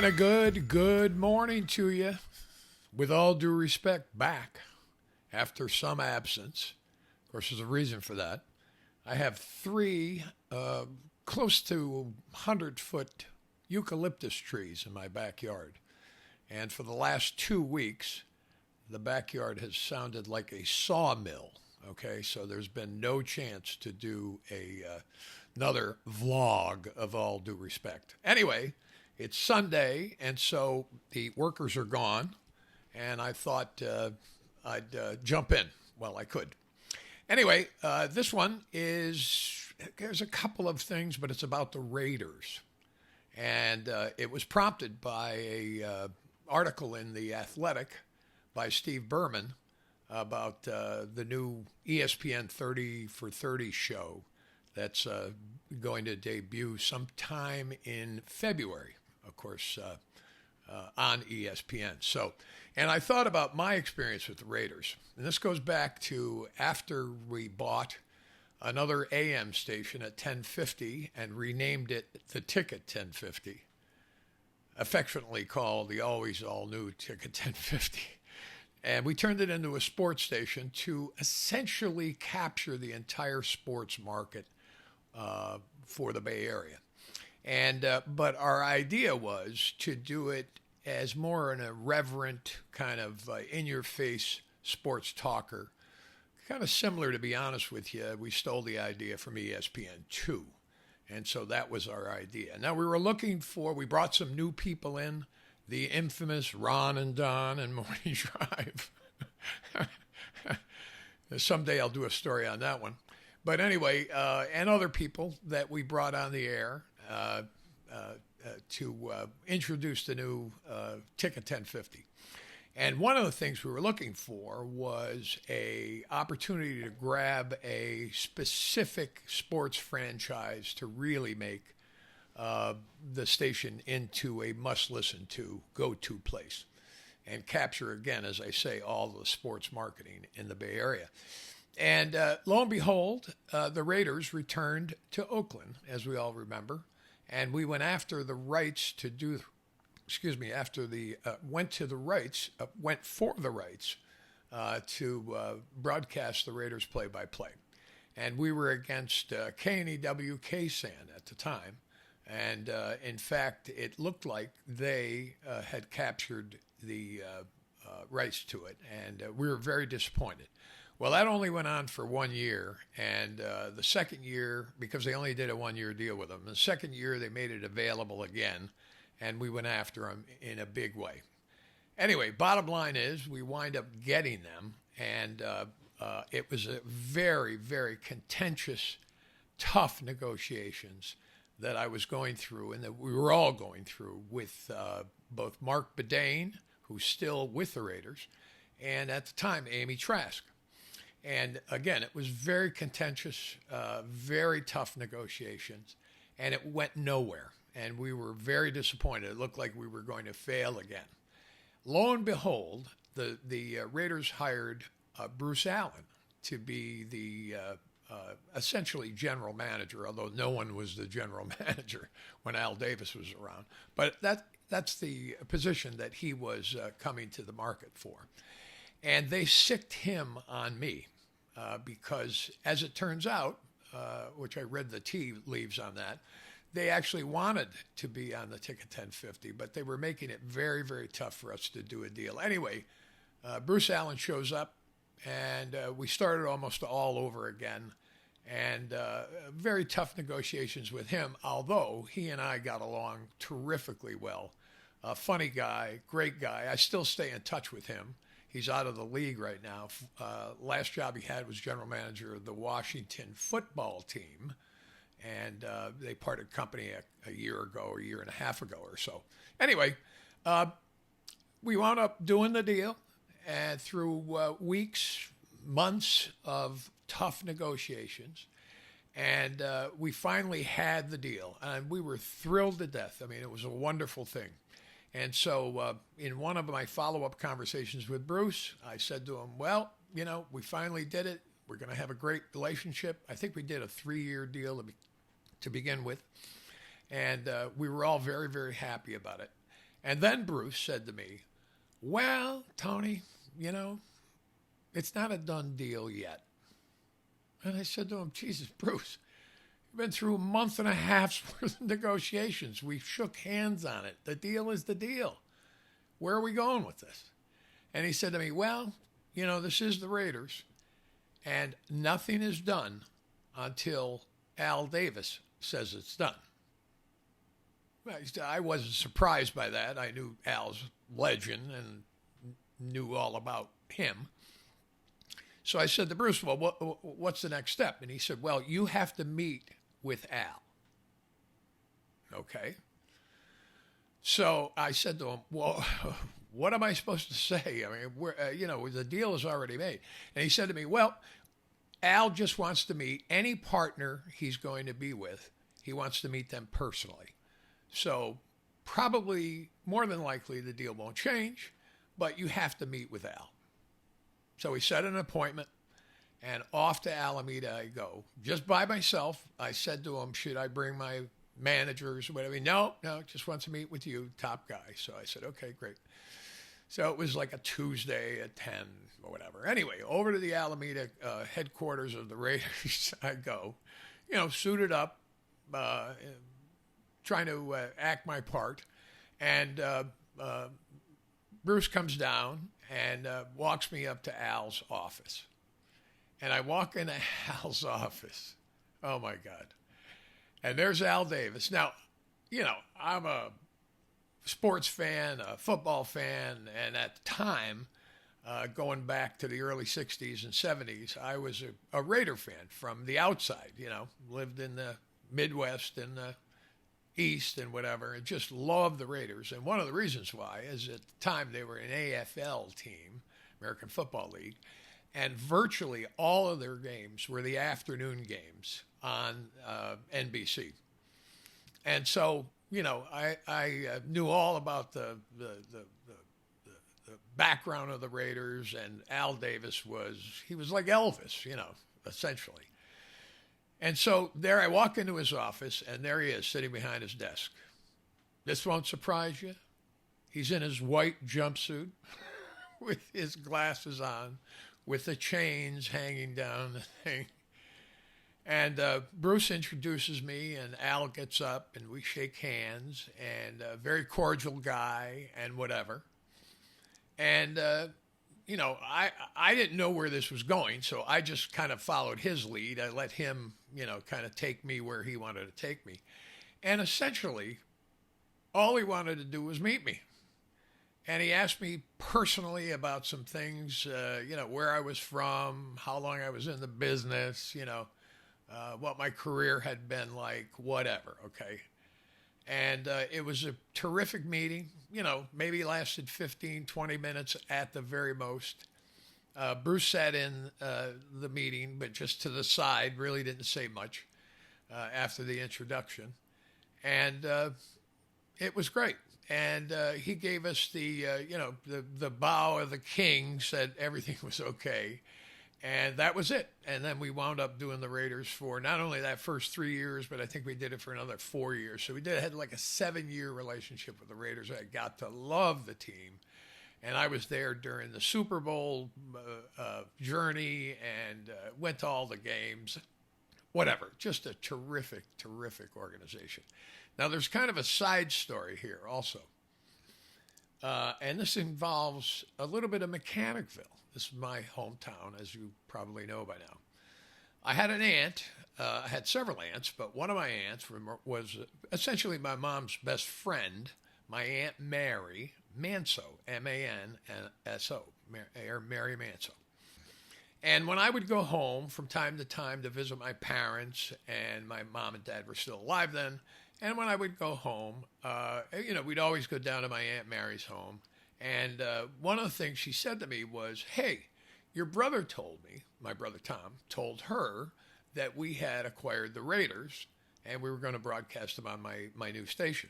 a good morning to you. With all due respect, back after some absence. Of course, there's a reason for that. I have three close to 100-foot eucalyptus trees in my backyard. And for the last 2 weeks, the backyard has sounded like a sawmill. Okay, so there's been no chance to do another vlog of all due respect. Anyway, it's Sunday, and so the workers are gone, and I thought I'd jump in. Well, I could. Anyway, this one there's a couple of things, but it's about the Raiders. And it was prompted by a article in The Athletic by Steve Berman about the new ESPN 30 for 30 show that's going to debut sometime in February, of course, on ESPN. So, and I thought about my experience with the Raiders. And this goes back to after we bought another AM station at 1050 and renamed it The Ticket 1050, affectionately called the always all-new Ticket 1050. And we turned it into a sports station to essentially capture the entire sports market for the Bay Area. And but our idea was to do it as more an irreverent kind of in-your-face sports talker, kind of similar, to be honest with you. We stole the idea from ESPN2. And so that was our idea. Now we brought some new people in, the infamous Ron and Don and Morning Drive. Someday I'll do a story on that one. But anyway, and other people that we brought on the air to introduce the new Ticket 1050. And one of the things we were looking for was a opportunity to grab a specific sports franchise to really make the station into a must-listen-to, go-to place and capture, again, as I say, all the sports marketing in the Bay Area. And lo and behold, the Raiders returned to Oakland, as we all remember, and we went after the rights to do, went for the rights to broadcast the Raiders play-by-play. And we were against KNEW KSAN at the time. And in fact, it looked like they had captured the rights to it, and we were very disappointed. Well, that only went on for 1 year, and the second year, because they only did a 1-year deal with them, the second year they made it available again, and we went after them in a big way. Anyway, bottom line is we wind up getting them, and it was a very, very contentious, tough negotiations that I was going through and that we were all going through with both Mark Bedane, who's still with the Raiders, and at the time, Amy Trask. And again, it was very contentious, very tough negotiations, and it went nowhere. And we were very disappointed. It looked like we were going to fail again. Lo and behold, the Raiders hired Bruce Allen to be the essentially general manager, although no one was the general manager when Al Davis was around. But that's the position that he was coming to the market for. And they sicked him on me because, as it turns out, which I read the tea leaves on that, they actually wanted to be on the Ticket 1050, but they were making it very, very tough for us to do a deal. Anyway, Bruce Allen shows up, and we started almost all over again, and very tough negotiations with him, although he and I got along terrifically well. Funny guy, great guy. I still stay in touch with him. He's out of the league right now. Last job he had was general manager of the Washington football team, and they parted company a year ago, or a year and a half ago or so. Anyway, we wound up doing the deal, and through weeks, months of tough negotiations, and we finally had the deal, and we were thrilled to death. I mean, it was a wonderful thing. And so in one of my follow-up conversations with Bruce, I said to him, well, we finally did it. We're going to have a great relationship. I think we did a 3-year deal to begin with. And we were all very, very happy about it. And then Bruce said to me, well, Tony, it's not a done deal yet. And I said to him, Jesus, Bruce, you've been through a month and a half's worth of negotiations. We shook hands on it. The deal is the deal. Where are we going with this? And he said to me, well, this is the Raiders, and nothing is done until Al Davis says it's done. I wasn't surprised by that. I knew Al's legend and knew all about him. So I said to Bruce, well, what's the next step? And he said, well, you have to meet with Al. Okay. So I said to him, well, what am I supposed to say? I mean, the deal is already made. And he said to me, well, Al just wants to meet any partner he's going to be with. He wants to meet them personally. So probably, more than likely, the deal won't change, but you have to meet with Al. So we set an appointment, and off to Alameda I go. Just by myself. I said to him, should I bring my managers or whatever? No, just wants to meet with you, top guy. So I said, okay, great. So it was like a Tuesday at 10 or whatever. Anyway, over to the Alameda headquarters of the Raiders I go, suited up, trying to act my part. And Bruce comes down and walks me up to Al's office. And I walk into Al's office. Oh, my God. And there's Al Davis. Now, I'm a sports fan, a football fan, and at the time, going back to the early 60s and 70s, I was a Raider fan from the outside, lived in the Midwest and the East and whatever, and just loved the Raiders. And one of the reasons why is at the time they were an AFL team, American Football League, and virtually all of their games were the afternoon games on NBC. And so, I knew all about the background of the Raiders, and Al Davis was like Elvis, essentially. And so there I walk into his office, and there he is sitting behind his desk. This won't surprise you. He's in his white jumpsuit with his glasses on, with the chains hanging down the thing. And Bruce introduces me, and Al gets up, and we shake hands, and a very cordial guy and whatever. And, I didn't know where this was going, so I just kind of followed his lead. I let him, kind of take me where he wanted to take me. And essentially, all he wanted to do was meet me. And he asked me personally about some things, where I was from, how long I was in the business, what my career had been like, whatever, okay? And it was a terrific meeting, maybe lasted 15, 20 minutes at the very most. Bruce sat in the meeting, but just to the side, really didn't say much after the introduction. And it was great. And he gave us the bow of the king, said everything was okay. And that was it. And then we wound up doing the Raiders for not only that first 3 years, but I think we did it for another 4 years. So we had like a 7-year relationship with the Raiders. I got to love the team. And I was there during the Super Bowl journey and went to all the games. Whatever. Just a terrific, terrific organization. Now, there's kind of a side story here also. And this involves a little bit of Mechanicville. This is my hometown, as you probably know by now. I had an aunt. I had several aunts, but one of my aunts was essentially my mom's best friend, my Aunt Mary Manso, M-A-N-S-O, Mary Manso. And when I would go home from time to visit my parents, and my mom and dad were still alive then, and when I would go home, we'd always go down to my Aunt Mary's home. And one of the things she said to me was, hey, your brother told me, my brother Tom, told her that we had acquired the Raiders and we were going to broadcast them on my new station.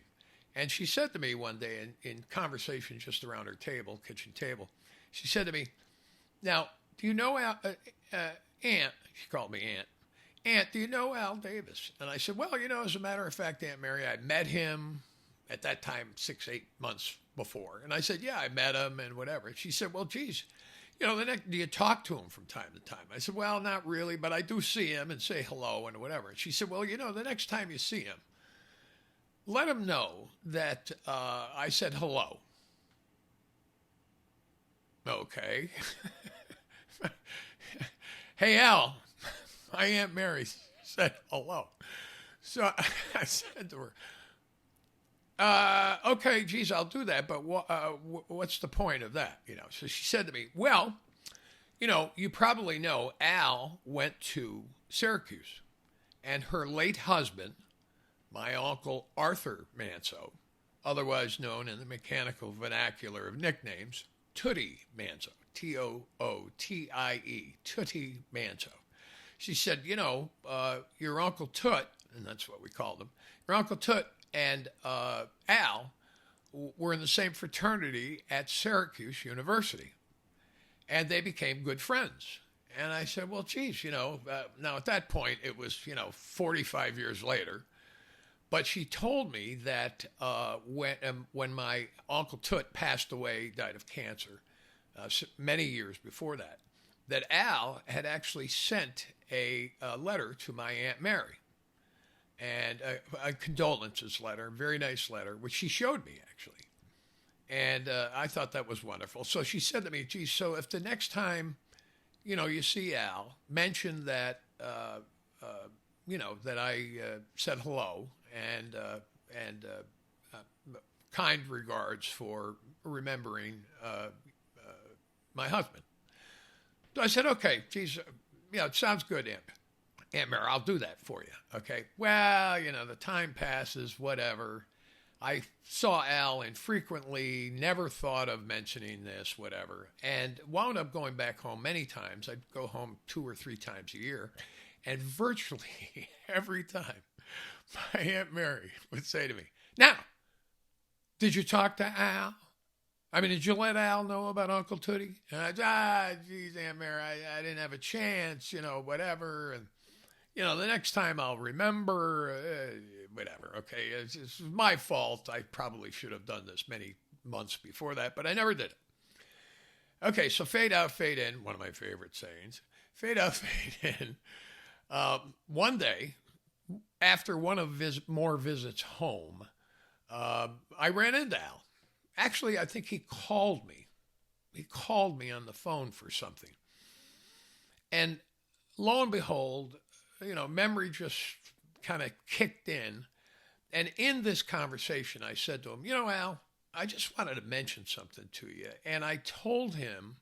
And she said to me one day in conversation just around her table, kitchen table, she said to me, now, do you know Aunt, she called me Aunt, Aunt, do you know Al Davis? And I said, well, as a matter of fact, Aunt Mary, I met him at that time 6-8 months before. And I said, yeah, I met him and whatever. And she said, well, geez, do you talk to him from time to time? I said, well, not really, but I do see him and say hello and whatever. And she said, well, the next time you see him, let him know that I said hello. Okay. Hey, Al, my Aunt Mary said hello. So I said to her, okay, geez, I'll do that, but what's the point of that? So she said to me, well, you probably know Al went to Syracuse, and her late husband, my uncle Arthur Manso, otherwise known in the mechanical vernacular of nicknames, Tootie Manso, Tootie, Tootie Manso. She said, your Uncle Toot, and that's what we called him, your Uncle Toot and Al were in the same fraternity at Syracuse University, and they became good friends. And I said, well, geez, now at that point, it was, 45 years later. But she told me that when my Uncle Toot passed away, died of cancer, many years before that Al had actually sent a letter to my Aunt Mary, and a condolences letter, a very nice letter, which she showed me, actually. And I thought that was wonderful. So she said to me, geez, so if the next time, you see Al, mention that, that I said hello and kind regards for remembering my husband. So I said, okay, geez, it sounds good, Aunt Mary, I'll do that for you. Okay. Well, the time passes, whatever. I saw Al infrequently, never thought of mentioning this, whatever, and wound up going back home many times. I'd go home 2 or 3 times a year, and virtually every time my Aunt Mary would say to me, now, did you talk to Al? I mean, did you let Al know about Uncle Tootie? And geez, Aunt Mary, I didn't have a chance, whatever. And, the next time I'll remember, whatever. Okay, it's my fault. I probably should have done this many months before that, but I never did it. Okay, so fade out, fade in, one of my favorite sayings. Fade out, fade in. One day, after one of more visits home, I ran into Al. Actually, I think he called me. He called me on the phone for something. And lo and behold, memory just kind of kicked in. And in this conversation, I said to him, Al, I just wanted to mention something to you. And I told him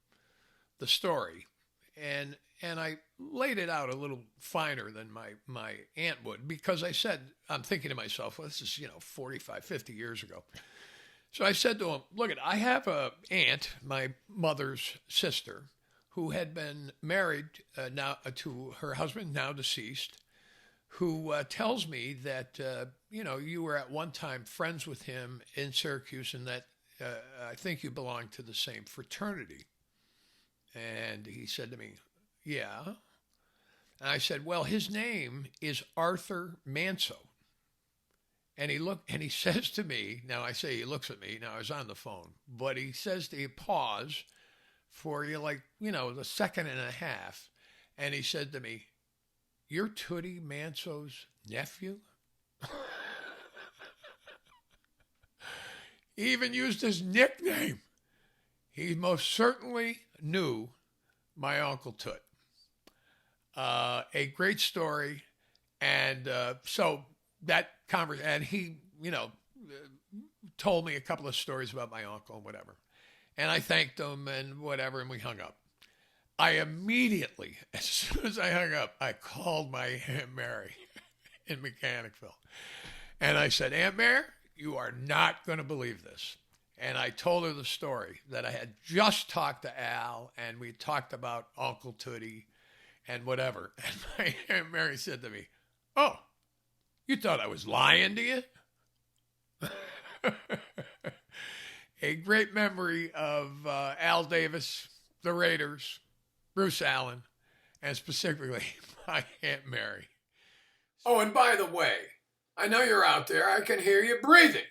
the story. And I laid it out a little finer than my aunt would, because I said, I'm thinking to myself, well, this is, 45, 50 years ago. So I said to him, look, I have a aunt, my mother's sister, who had been married now to her husband, now deceased, who tells me that, you were at one time friends with him in Syracuse, and that I think you belong to the same fraternity. And he said to me, yeah. And I said, well, his name is Arthur Manso. And he says to me, now I say he looks at me, now I was on the phone, but he says he paused for the second and a half. And he said to me, you're Tootie Manso's nephew? He even used his nickname. He most certainly knew my Uncle Toot. A great story. And so that conversation, and he, told me a couple of stories about my uncle and whatever. And I thanked him and whatever, and we hung up. I immediately, as soon as I hung up, I called my Aunt Mary in Mechanicville. And I said, Aunt Mary, you are not going to believe this. And I told her the story that I had just talked to Al, and we talked about Uncle Tootie and whatever. And my Aunt Mary said to me, oh, you thought I was lying to you? A great memory of Al Davis, the Raiders, Bruce Allen, and specifically my Aunt Mary. Oh, and by the way, I know you're out there. I can hear you breathing.